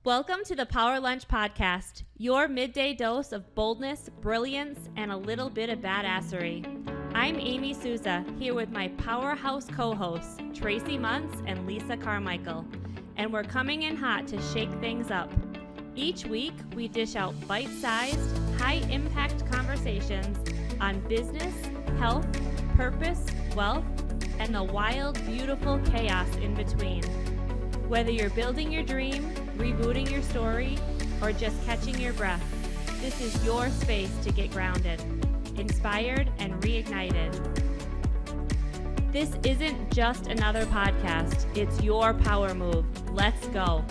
Welcome to the Power Lunch Podcast, your midday dose of boldness, brilliance, and a little bit of badassery. I'm Amy Souza, here with my powerhouse co-hosts, Tracie Munce and Lisa Carmichael, and we're coming in hot to shake things up. Each week, we dish out bite-sized, high-impact conversations on business, health, purpose, wealth, and the wild, beautiful chaos in between. Whether you're building your dream, rebooting your story, or just catching your breath, this is your space to get grounded, inspired, and reignited. This isn't just another podcast, it's your power move. Let's go.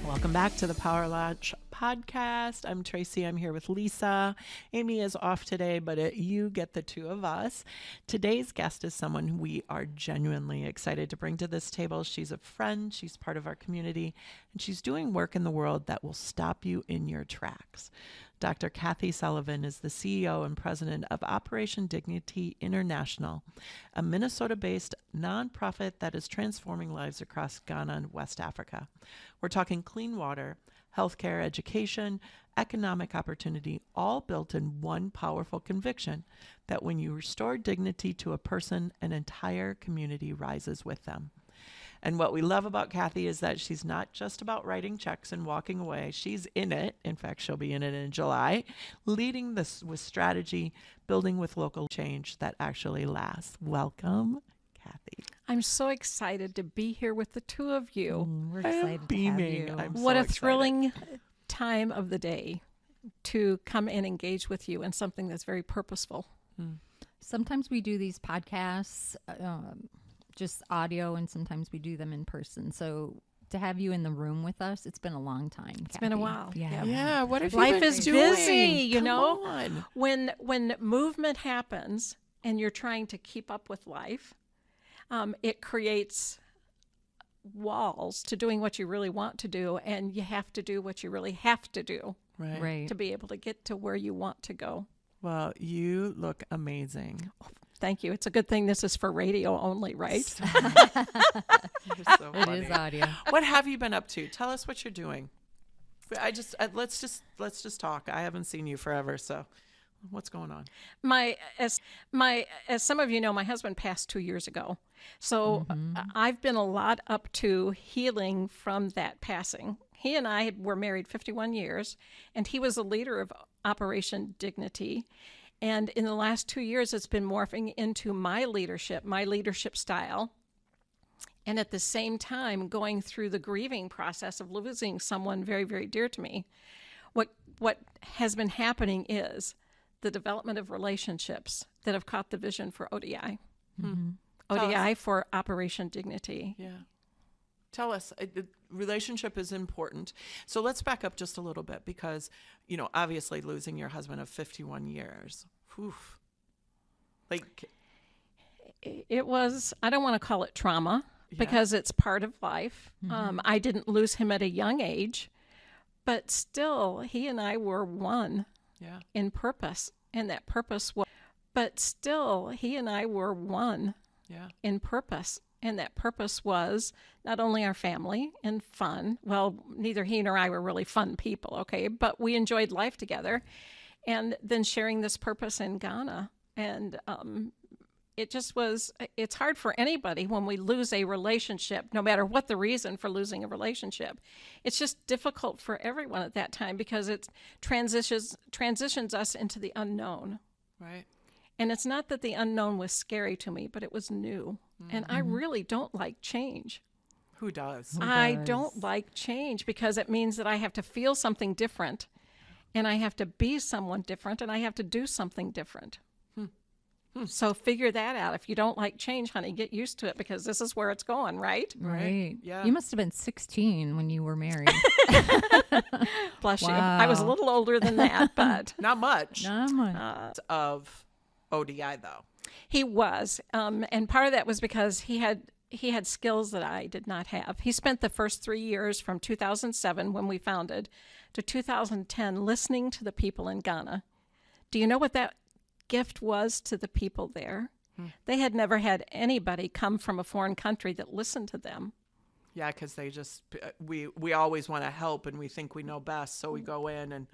Welcome back to the Power Lunch Podcast. I'm Tracie. I'm here with Lisa. Amy is off today, but you get the two of us. Today's guest is someone who we are genuinely excited to bring to this table. She's a friend. She's part of our community, and she's doing work in the world that will stop you in your tracks. Dr. Cathy Sullivan is the CEO and president of Operation Dignity International, a Minnesota-based nonprofit that is transforming lives across Ghana and West Africa. We're talking clean water, healthcare, education, economic opportunity, all built in one powerful conviction that when you restore dignity to a person, an entire community rises with them. And what we love about Cathy is that she's not just about writing checks and walking away. She's in it. In fact, she'll be in it in July, leading this with strategy, building with local change that actually lasts. Welcome, Cathy. I'm so excited to be here with the two of you. We're excited to have you. What a thrilling time of the day to come and engage with you in something that's very purposeful. Sometimes we do these podcasts, just audio, and sometimes we do them in person. So to have you in the room with us, it's been a long time. It's been a while. Yeah. What have Life you been is doing? busy, you Come know. on. When movement happens and you're trying to keep up with life, it creates walls to doing what you really want to do, and you have to do what you really have to do Right. to be able to get to where you want to go. Well, you look amazing. Thank you. It's a good thing this is for radio only, right? You're so It funny. is audio. What have you been up to? Tell us what you're doing. Let's just talk. I haven't seen you forever, so what's going on? As some of you know, my husband passed 2 years ago. So I've been a lot up to healing from that passing. He and I were married 51 years, and he was a leader of Operation Dignity. And in the last 2 years, it's been morphing into my leadership style. And at the same time, going through the grieving process of losing someone very, very dear to me. What has been happening is the development of relationships that have caught the vision for ODI. ODI for Operation Dignity. Yeah. Tell us, the relationship is important. So let's back up just a little bit because, obviously losing your husband of 51 years. Whew. It was, I don't want to call it trauma because it's part of life. I didn't lose him at a young age, but still he and I were one in purpose. And that purpose was, in purpose. And that purpose was not only our family and fun. Well, neither he nor I were really fun people, okay? But we enjoyed life together. And then sharing this purpose in Ghana. And it just was, it's hard for anybody when we lose a relationship, no matter what the reason for losing a relationship. It's just difficult for everyone at that time because it transitions us into the unknown. Right. And it's not that the unknown was scary to me, but it was new. And I really don't like change. Who does? I don't like change because it means that I have to feel something different and I have to be someone different and I have to do something different. So figure that out. If you don't like change, honey, get used to it because this is where it's going, right? Right. Yeah. You must have been 16 when you were married. Bless you. I was a little older than that, but Not much. Not much. Of ODI, though. he was. And part of that was because he had skills that I did not have. He spent the first 3 years from 2007 when we founded to 2010 listening to the people in Ghana. Do you know what that gift was to the people there? They had never had anybody come from a foreign country that listened to them. Yeah, because they just we always want to help, and we think we know best, so we go in and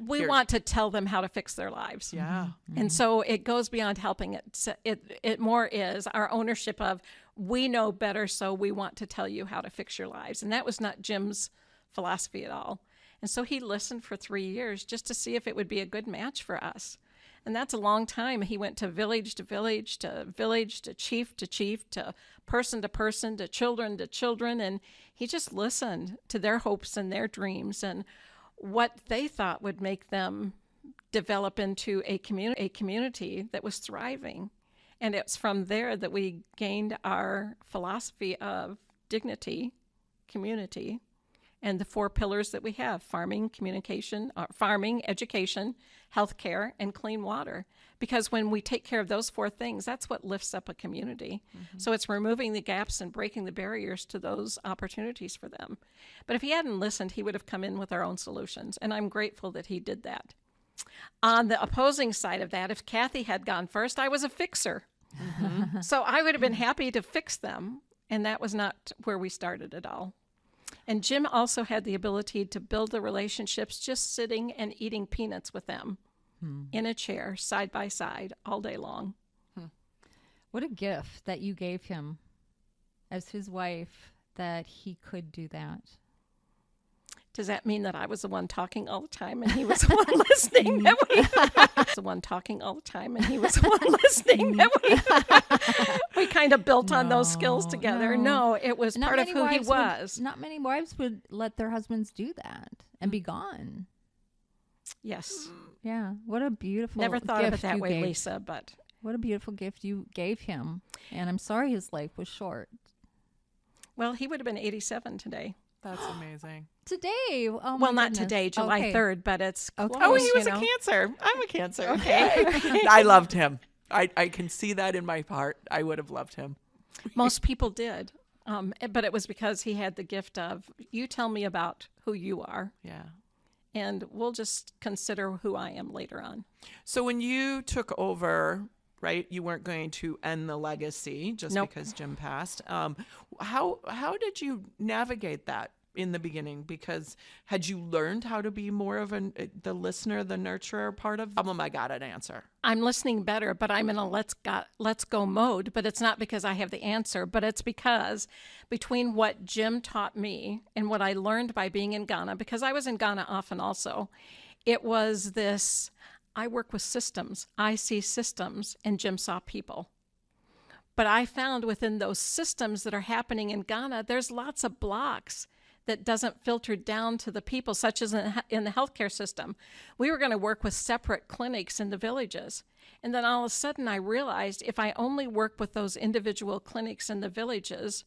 we want to tell them how to fix their lives. Yeah. And so it goes beyond helping. It more is our ownership of, we know better, so we want to tell you how to fix your lives. And that was not Jim's philosophy at all. And so he listened for 3 years just to see if it would be a good match for us. And that's a long time. He went to village to village to village to chief to person to person to children. And he just listened to their hopes and their dreams and what they thought would make them develop into a community that was thriving. And it's from there that we gained our philosophy of dignity, community, and the 4 pillars that we have: farming, education, healthcare, and clean water. Because when we take care of those 4 things, that's what lifts up a community. So it's removing the gaps and breaking the barriers to those opportunities for them. But if he hadn't listened, he would have come in with our own solutions. And I'm grateful that he did that. On the opposing side of that, if Kathy had gone first, I was a fixer. So I would have been happy to fix them. And that was not where we started at all. And Jim also had the ability to build the relationships just sitting and eating peanuts with them in a chair, side by side, all day long. What a gift that you gave him as his wife, that he could do that. Does that mean that I was the one talking all the time and he was the one listening? The one talking all the time and he was the one listening. We kind of built on those skills together. No, it was part of who he was. Not many wives would let their husbands do that and be gone. Yes. Yeah. What a beautiful Never thought of it that way, gave. Lisa, but what a beautiful gift you gave him. And I'm sorry his life was short. Well, he would have been 87 today. That's amazing. Today. Oh, my well, not goodness. today, July 3rd, but it's close, Oh, he was a Cancer. I'm a Cancer. Okay. I loved him. I can see that in my heart. I would have loved him. Most people did. But it was because he had the gift of, you tell me about who you are. Yeah. And we'll just consider who I am later on. So when you took over, right, you weren't going to end the legacy just because Jim passed. How did you navigate that in the beginning? Because had you learned how to be more of the listener, the nurturer part of the problem? I got an answer. I'm listening better, but I'm in a let's go mode. But it's not because I have the answer, but it's because between what Jim taught me and what I learned by being in Ghana, because I was in Ghana often also, it was this, I work with systems. I see systems, and Jim saw people. But I found within those systems that are happening in Ghana, there's lots of blocks that doesn't filter down to the people, such as in the healthcare system. We were going to work with separate clinics in the villages. And then all of a sudden I realized if I only work with those individual clinics in the villages,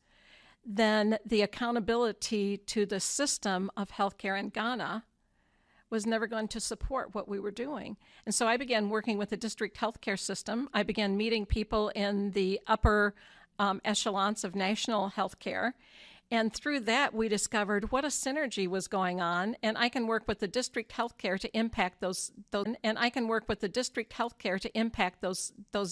then the accountability to the system of healthcare in Ghana was never going to support what we were doing. And so I began working with the district healthcare system. I began meeting people in the upper echelons of national healthcare. And through that, we discovered what a synergy was going on. And I can work with the district healthcare to impact those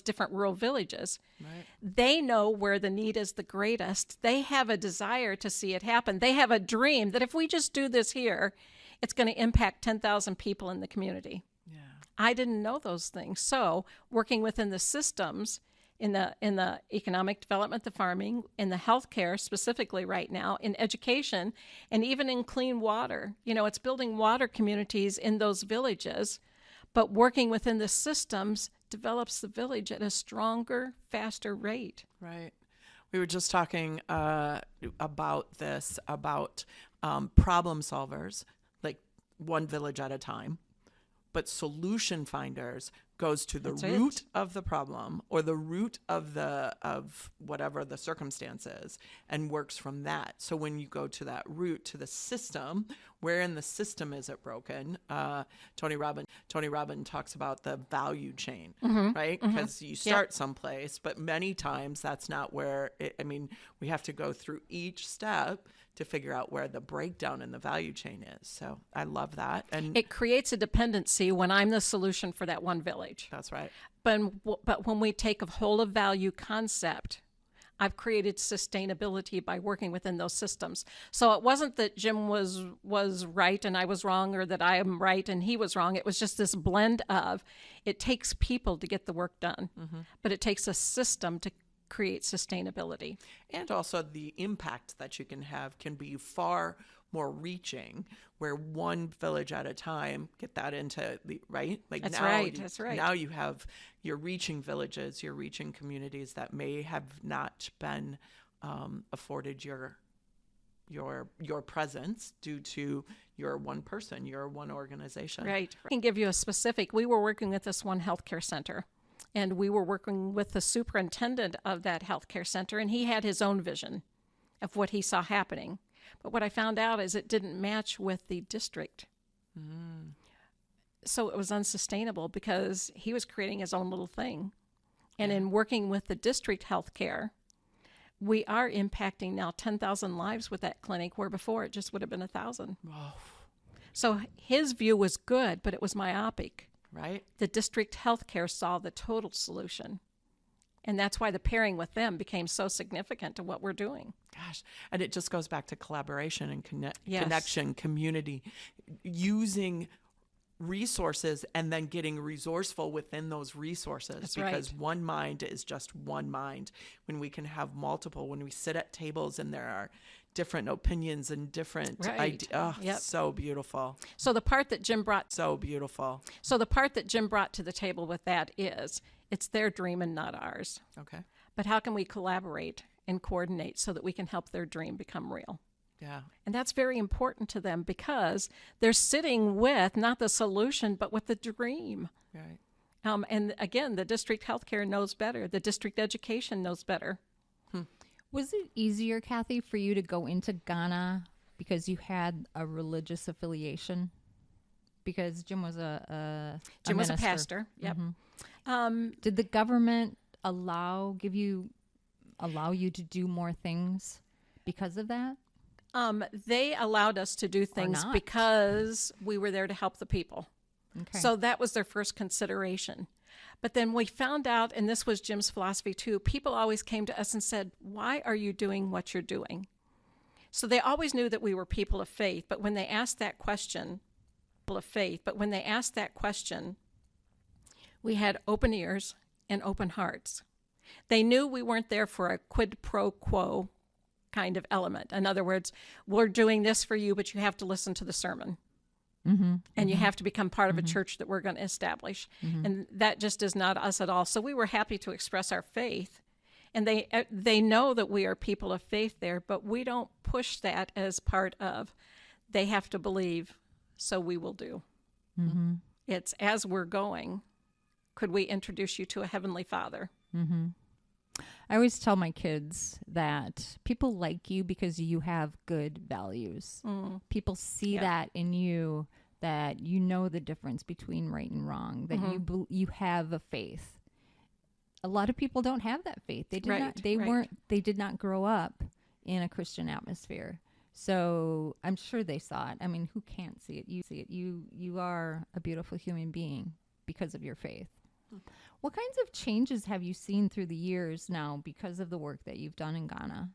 different rural villages. Right. They know where the need is the greatest. They have a desire to see it happen. They have a dream that if we just do this here, it's going to impact 10,000 people in the community. Yeah. I didn't know those things. So working within the systems, in the economic development, the farming, in the healthcare specifically right now, in education, and even in clean water. It's building water communities in those villages, but working within the systems develops the village at a stronger, faster rate. Right. We were just talking about this, about problem solvers, like one village at a time, but solution finders goes to the root of the problem or the root of whatever the circumstance is and works from that. So when you go to that root, to the system, where in the system is it broken? Tony Robbins talks about the value chain, right? Because you start someplace, but many times that's not where we have to go through each step to figure out where the breakdown in the value chain is. So I love that. And it creates a dependency when I'm the solution for that one village. That's right. But when we take a whole of value concept, I've created sustainability by working within those systems. So it wasn't that Jim was right and I was wrong, or that I am right and he was wrong. It was just this blend of, it takes people to get the work done, but it takes a system to create sustainability. And also the impact that you can have can be far more reaching, where one village at a time get that into the right. Like That's now, right. That's right. Now you're reaching villages, you're reaching communities that may have not been afforded your presence due to your one person, your one organization. Right. I can give you a specific. We were working with this one healthcare center, and we were working with the superintendent of that healthcare center, and he had his own vision of what he saw happening. But what I found out is it didn't match with the district. So it was unsustainable because he was creating his own little thing. And in working with the district healthcare, we are impacting now 10,000 lives with that clinic, where before it just would have been 1,000. Oh, So his view was good, but it was myopic. right. The district healthcare saw the total solution. And that's why the pairing with them became so significant to what we're doing. Gosh. And it just goes back to collaboration and Yes. connection, community, using resources and then getting resourceful within those resources. That's because right. one mind is just one mind. When we can have multiple, when we sit at tables and there are different opinions and different Right. ideas. Oh, Yep. so beautiful. So the part that Jim brought So beautiful. So the part that Jim brought to the table with that is, it's their dream and not ours. Okay. But how can we collaborate and coordinate so that we can help their dream become real? Yeah. And that's very important to them because they're sitting with not the solution, but with the dream. Right. And again, the district healthcare knows better. The district education knows better. Was it easier, Kathy, for you to go into Ghana because you had a religious affiliation? Because Jim was a Jim was a minister. pastor. Yep. Did the government allow you to do more things because of that? They allowed us to do things not. because we were there to help the people. Okay. So that was their first consideration. But then we found out, and this was Jim's philosophy too, people always came to us and said, why are you doing what you're doing? So they always knew that we were people of faith, but when they asked that question, we had open ears and open hearts. They knew we weren't there for a quid pro quo kind of element. In other words, we're doing this for you, but you have to listen to the sermon. And you have to become part of a church that we're going to establish. And that just is not us at all. So we were happy to express our faith. And they know that we are people of faith there, but we don't push that as part of, they have to believe, so we will do. It's as we're going, could we introduce you to a Heavenly Father? I always tell my kids that people like you because you have good values. People see that in you, that you know the difference between right and wrong, that you have a faith. A lot of people don't have that faith. They did not. They did not grow up in a Christian atmosphere. So I'm sure they saw it. I mean, who can't see it? You see it. You are a beautiful human being because of your faith. What kinds of changes have you seen through the years now because of the work that you've done in Ghana?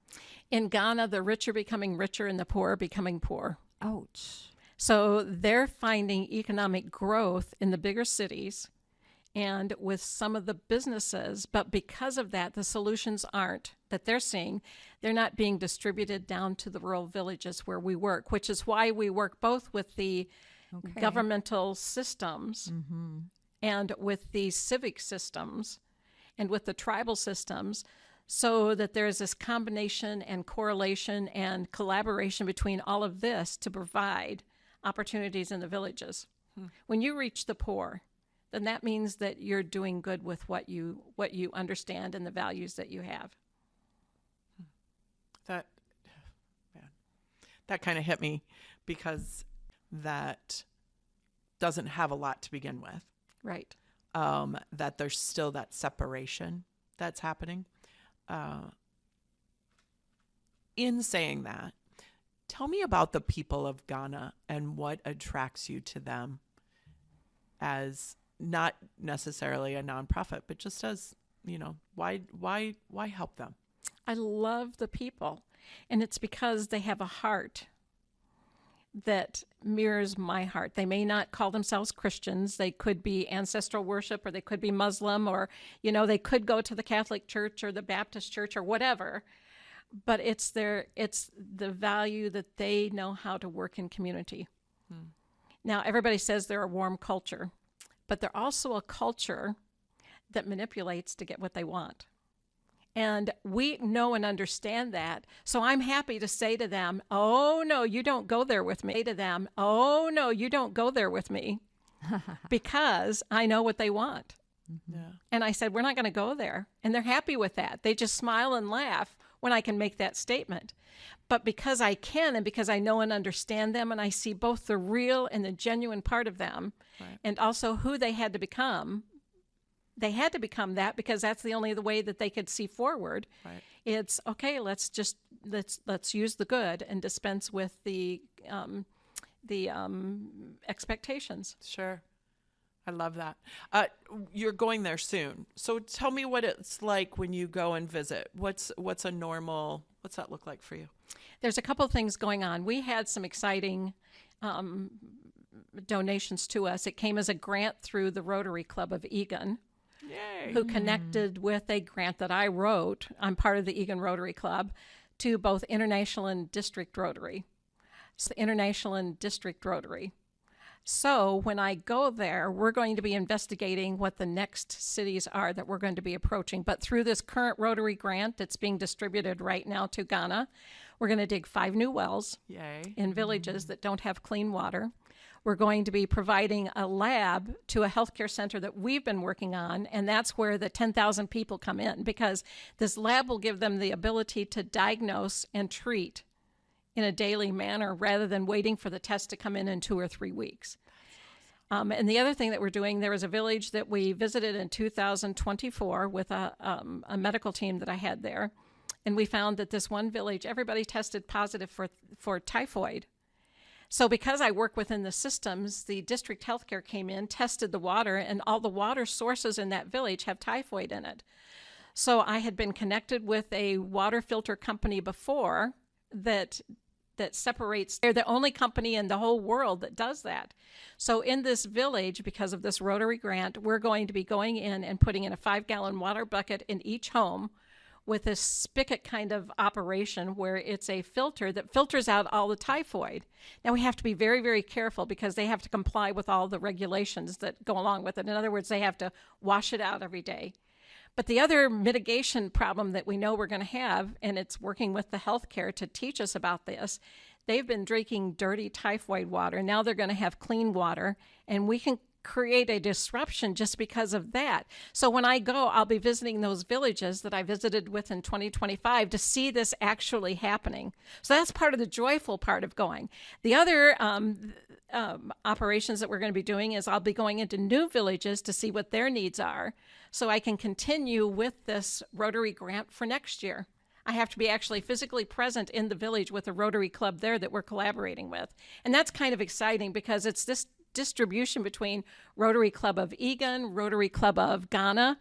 In Ghana, the rich are becoming richer and the poor are becoming poor. Ouch. So they're finding economic growth in the bigger cities and with some of the businesses. But because of that, the solutions aren't that they're seeing. They're not being distributed down to the rural villages where we work, which is why we work both with the governmental systems and with the civic systems and with the tribal systems, so that there's this combination and correlation and collaboration between all of this to provide opportunities in the villages. When you reach the poor, then that means that you're doing good with what you understand and the values that you have. That kind of hit me because that doesn't have a lot to begin with. Right. That there's still that separation that's happening. In saying that, tell me about the people of Ghana and what attracts you to them as not necessarily a nonprofit, but just as, why help them? I love the people. And it's because they have a heart that mirrors my heart. They may not call themselves Christians. They could be ancestral worship, or they could be Muslim, or, they could go to the Catholic Church or the Baptist Church or whatever. But it's the value that they know how to work in community. Now, everybody says they're a warm culture, but they're also a culture that manipulates to get what they want. And we know and understand that. So I'm happy to say to them, oh, no, you don't go there with me. To them, oh, no, you don't go there with me, because I know what they want. Yeah. And I said, we're not going to go there. And they're happy with that. They just smile and laugh when I can make that statement. But because I can, and because I know and understand them, and I see both the real and the genuine part of them, Right. and also who they had to become. They had to become that because that's the only way that they could see forward. Right. It's okay. Let's use the good and dispense with the expectations. Sure. I love that. You're going there soon. So tell me what it's like when you go and visit. What's that look like for you? There's a couple of things going on. We had some exciting donations to us. It came as a grant through the Rotary Club of Egan. Yay. Who connected with a grant that I wrote. I'm part of the Egan Rotary Club, to both International and District Rotary. So International and District Rotary. So when I go there, we're going to be investigating what the next cities are that we're going to be approaching. But through this current Rotary grant that's being distributed right now to Ghana, we're going to dig 5 new wells. Yay. In villages that don't have clean water. We're going to be providing a lab to a healthcare center that we've been working on, and that's where the 10,000 people come in, because this lab will give them the ability to diagnose and treat in a daily manner rather than waiting for the test to come in 2 or 3 weeks. And the other thing that we're doing, there was a village that we visited in 2024 with a medical team that I had there, and we found that this one village, everybody tested positive for typhoid. So because I work within the systems, the district healthcare came in, tested the water, and all the water sources in that village have typhoid in it. So I had been connected with a water filter company before that separates. They're the only company in the whole world that does that. So in this village, because of this Rotary grant, we're going to be going in and putting in a 5-gallon water bucket in each home, with this spigot kind of operation where it's a filter that filters out all the typhoid. Now, we have to be very, very careful because they have to comply with all the regulations that go along with it. In other words, they have to wash it out every day. But the other mitigation problem that we know we're going to have, and it's working with the healthcare to teach us about this, they've been drinking dirty typhoid water. Now they're going to have clean water, and we can create a disruption just because of that. So when I go, I'll be visiting those villages that I visited with in 2025 to see this actually happening. So that's part of the joyful part of going. The other operations that we're going to be doing is I'll be going into new villages to see what their needs are, so I can continue with this Rotary grant for next year. I have to be actually physically present in the village with a Rotary Club there that we're collaborating with. And that's kind of exciting because it's this distribution between Rotary Club of Egan, Rotary Club of Ghana,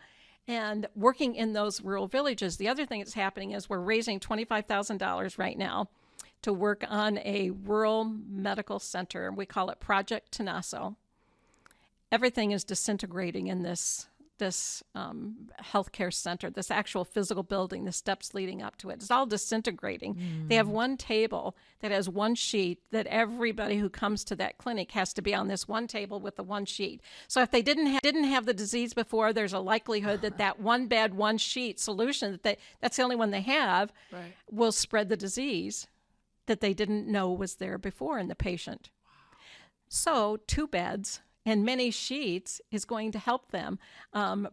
and working in those rural villages. The other thing that's happening is we're raising $25,000 right now to work on a rural medical center. We call it Project Tenaso. Everything is disintegrating in this healthcare center, this actual physical building, the steps leading up to it. It's all disintegrating. They have one table that has one sheet that everybody who comes to that clinic has to be on this one table with the one sheet. So if they didn't have the disease before, there's a likelihood that one bed, one sheet solution, that's the only one they have, Right. will spread the disease that they didn't know was there before in the patient. So 2 beds and many sheets is going to help them.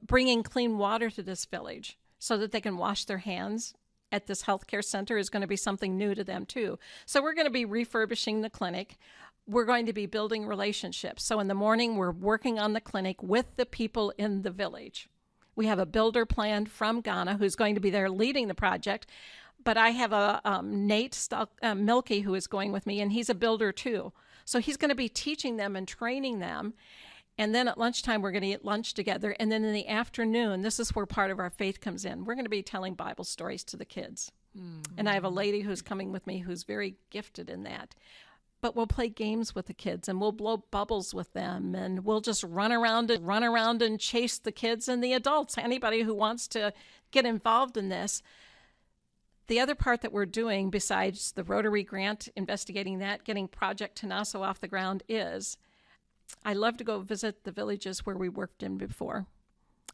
Bringing clean water to this village so that they can wash their hands at this healthcare center is going to be something new to them too. So we're going to be refurbishing the clinic. We're going to be building relationships. So in the morning, we're working on the clinic with the people in the village. We have a builder planned from Ghana who's going to be there leading the project. But I have a Nate Milky who is going with me, and he's a builder too. So he's going to be teaching them and training them. And then at lunchtime, we're going to eat lunch together. And then in the afternoon, this is where part of our faith comes in. We're going to be telling Bible stories to the kids. And I have a lady who's coming with me who's very gifted in that. But we'll play games with the kids, and we'll blow bubbles with them, and we'll just run around and chase the kids and the adults, anybody who wants to get involved in this. The other part that we're doing, besides the Rotary grant, investigating that, getting Project Tanaso off the ground, is I love to go visit the villages where we worked in before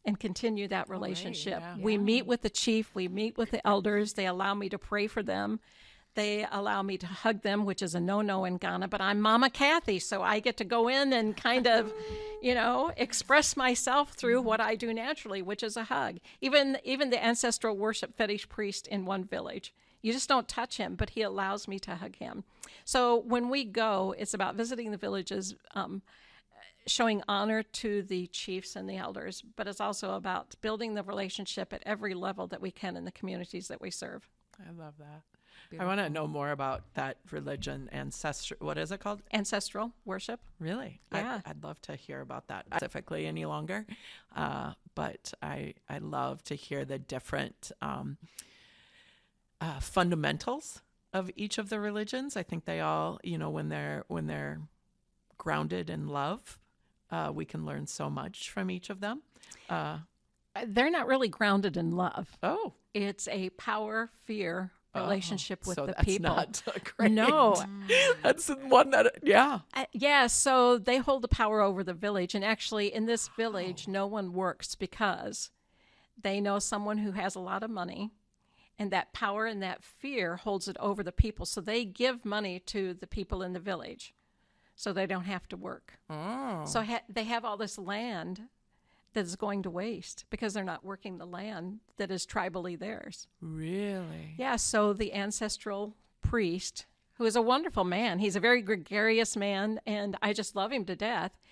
and continue that relationship. yeah. We meet with the chief, we meet with the elders, they allow me to pray for them. They allow me to hug them, which is a no-no in Ghana, but I'm Mama Kathy, so I get to go in and kind of, express myself through what I do naturally, which is a hug. Even the ancestral worship fetish priest in one village, you just don't touch him, but he allows me to hug him. So when we go, it's about visiting the villages, showing honor to the chiefs and the elders, but it's also about building the relationship at every level that we can in the communities that we serve. I love that. I want to know more about that religion, ancestral. What is it called? Ancestral worship. Really? Yeah. I'd love to hear about that specifically any longer. But I love to hear the different fundamentals of each of the religions. I think they all, when they're grounded in love, we can learn so much from each of them. They're not really grounded in love. Oh. It's a power-fear relationship with so the that's people. Not great. No. That's one that, yeah. Yeah, so they hold the power over the village. And actually, in this village, no one works because they know someone who has a lot of money. And that power and that fear holds it over the people. So they give money to the people in the village so they don't have to work. Oh. So they have all this land that is going to waste because they're not working the land that is tribally theirs. Really? Yeah, so the ancestral priest, who is a wonderful man, he's a very gregarious man, and I just love him to death.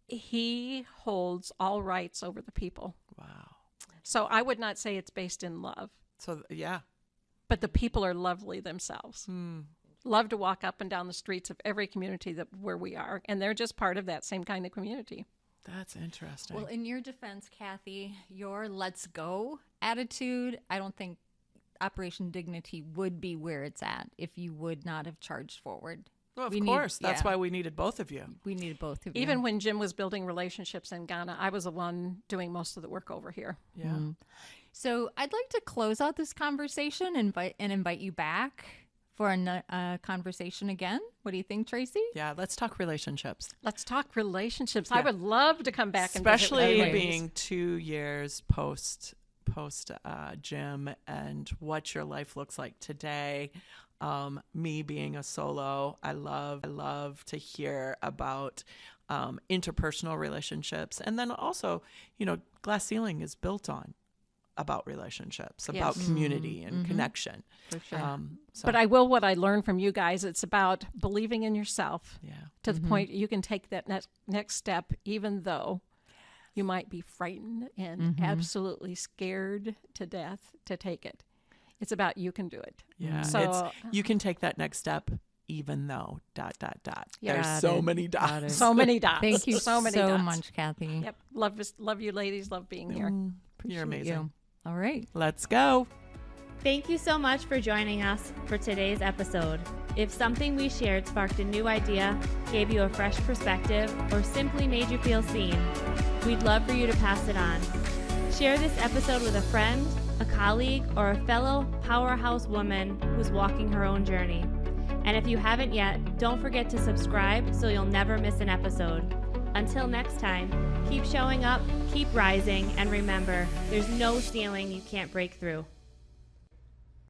He holds all rights over the people. Wow. So I would not say it's based in love. So, yeah. But the people are lovely themselves. Love to walk up and down the streets of every community where we are, and they're just part of that same kind of community. That's interesting. Well, in your defense, Kathy, your let's go attitude, I don't think Operation Dignity would be where it's at if you would not have charged forward. Well, of course. That's why we needed both of you. We needed both of you. Even when Jim was building relationships in Ghana, I was the one doing most of the work over here. Yeah. Mm-hmm. So I'd like to close out this conversation and invite you back for a conversation again. What do you think, Tracie? Yeah, let's talk relationships. Let's talk relationships. Yeah. I would love to come back and especially visit being 2 years post Jim and what your life looks like today. Me being a solo, I love to hear about interpersonal relationships, and then also, Glass Ceiling is built on about relationships, about community and connection. For sure. But what I learned from you guys, it's about believing in yourself to the point you can take that next step, even though you might be frightened and absolutely scared to death to take it. It's about you can do it. Yeah. So you can take that next step even though ... Yeah. There's so many dots. So many dots. Thank you so many dots. much, Kathy. Yep. Love you ladies. Love being here. You're amazing. You. All right. Let's go. Thank you so much for joining us for today's episode. If something we shared sparked a new idea, gave you a fresh perspective, or simply made you feel seen, we'd love for you to pass it on. Share this episode with a friend, a colleague, or a fellow powerhouse woman who's walking her own journey. And if you haven't yet, don't forget to subscribe so you'll never miss an episode. Until next time, keep showing up, keep rising, and remember, there's no ceiling you can't break through.